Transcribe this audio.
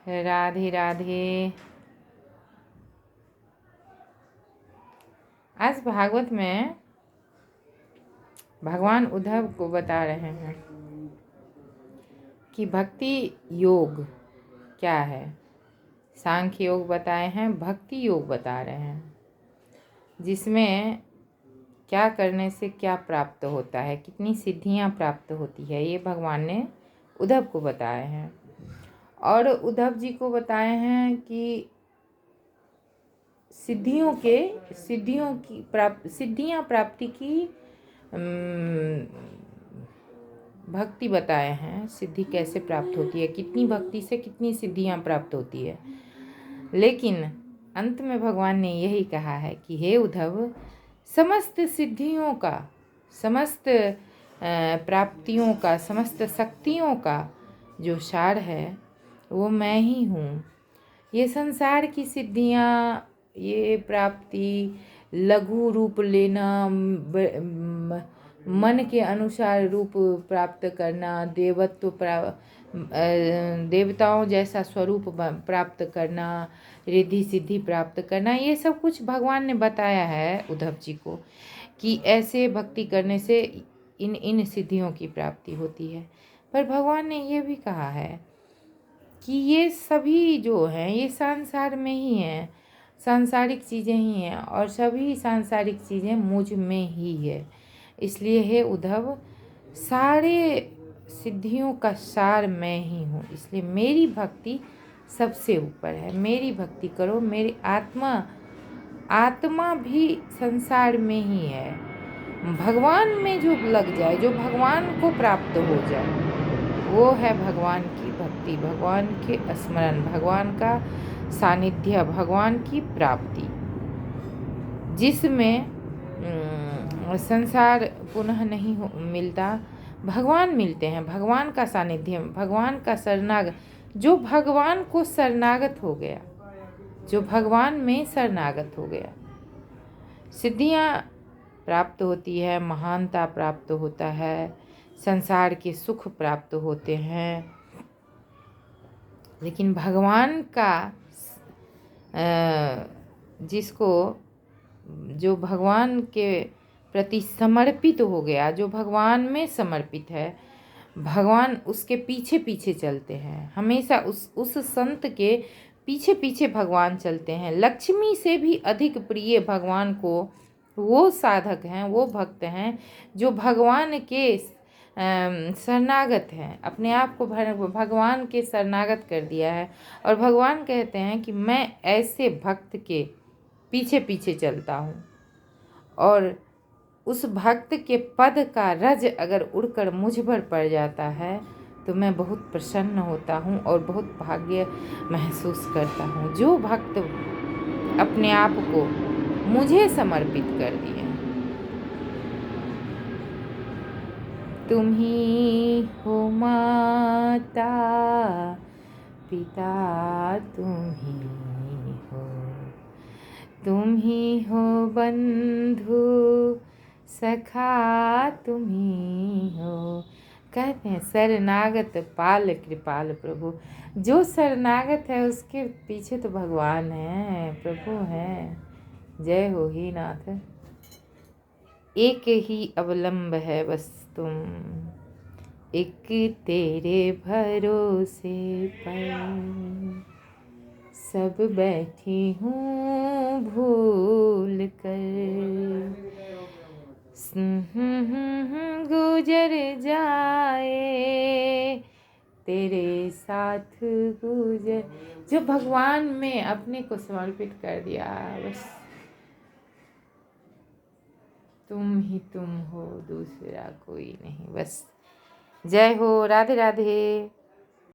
राधे राधे। आज भागवत में भगवान उद्धव को बता रहे हैं कि भक्ति योग क्या है। सांख्य योग बताए हैं, भक्ति योग बता रहे हैं, जिसमें क्या करने से क्या प्राप्त होता है, कितनी सिद्धियां प्राप्त होती है, ये भगवान ने उद्धव को बताए हैं। और उद्धव जी को बताए हैं कि सिद्धियां प्राप्ति की भक्ति बताए हैं। सिद्धि कैसे प्राप्त होती है, कितनी भक्ति से कितनी सिद्धियां प्राप्त होती है। लेकिन अंत में भगवान ने यही कहा है कि हे उद्धव, समस्त सिद्धियों का, समस्त प्राप्तियों का, समस्त शक्तियों का जो सार है वो मैं ही हूँ। ये संसार की सिद्धियाँ, ये प्राप्ति, लघु रूप लेना, मन के अनुसार रूप प्राप्त करना, देवताओं जैसा स्वरूप प्राप्त करना, रिद्धि सिद्धि प्राप्त करना, ये सब कुछ भगवान ने बताया है उद्धव जी को कि ऐसे भक्ति करने से इन सिद्धियों की प्राप्ति होती है। पर भगवान ने ये भी कहा है कि ये सभी जो हैं ये संसार में ही हैं, सांसारिक चीज़ें ही हैं, और सभी सांसारिक चीज़ें मुझ में ही है। इसलिए हे उद्धव, सारे सिद्धियों का सार मैं ही हूँ, इसलिए मेरी भक्ति सबसे ऊपर है। मेरी भक्ति करो। मेरी आत्मा भी संसार में ही है। भगवान में जो लग जाए, जो भगवान को प्राप्त हो जाए, वो है भगवान की भक्ति, भगवान के स्मरण, भगवान का सानिध्य, भगवान की प्राप्ति, जिसमें संसार पुनः नहीं मिलता, भगवान मिलते हैं। भगवान का सानिध्य, भगवान का शरणागत, जो भगवान को शरणागत हो गया, जो भगवान में शरणागत हो गया, सिद्धियां प्राप्त होती है, महानता प्राप्त होता है, संसार के सुख प्राप्त होते हैं। लेकिन भगवान का जिसको, जो भगवान के प्रति समर्पित हो गया, जो भगवान में समर्पित है, भगवान उसके पीछे पीछे चलते हैं। हमेशा उस संत के पीछे पीछे भगवान चलते हैं। लक्ष्मी से भी अधिक प्रिय भगवान को वो साधक हैं, वो भक्त हैं जो भगवान के शरणागत हैं, अपने आप को भगवान के शरणागत कर दिया है। और भगवान कहते हैं कि मैं ऐसे भक्त के पीछे पीछे चलता हूँ, और उस भक्त के पद का रज अगर उड़कर मुझ पर पड़ जाता है तो मैं बहुत प्रसन्न होता हूँ और बहुत भाग्य महसूस करता हूँ। जो भक्त अपने आप को मुझे समर्पित कर दिए। तुम ही हो माता पिता, तुम ही हो बंधु सखा, तुम ही हो। कहते हैं शरणागत पाल कृपाल प्रभु। जो शरणागत है उसके पीछे तो भगवान है, प्रभु है। जय हो ही नाथ। एक ही अवलंब है बस तुम, एक तेरे भरोसे पर सब बैठी हूँ भूल कर। गुजर जाए तेरे साथ गुजर। जो भगवान में अपने को समर्पित कर दिया, बस तुम ही तुम हो, दूसरा कोई नहीं। बस जय हो। राधे राधे।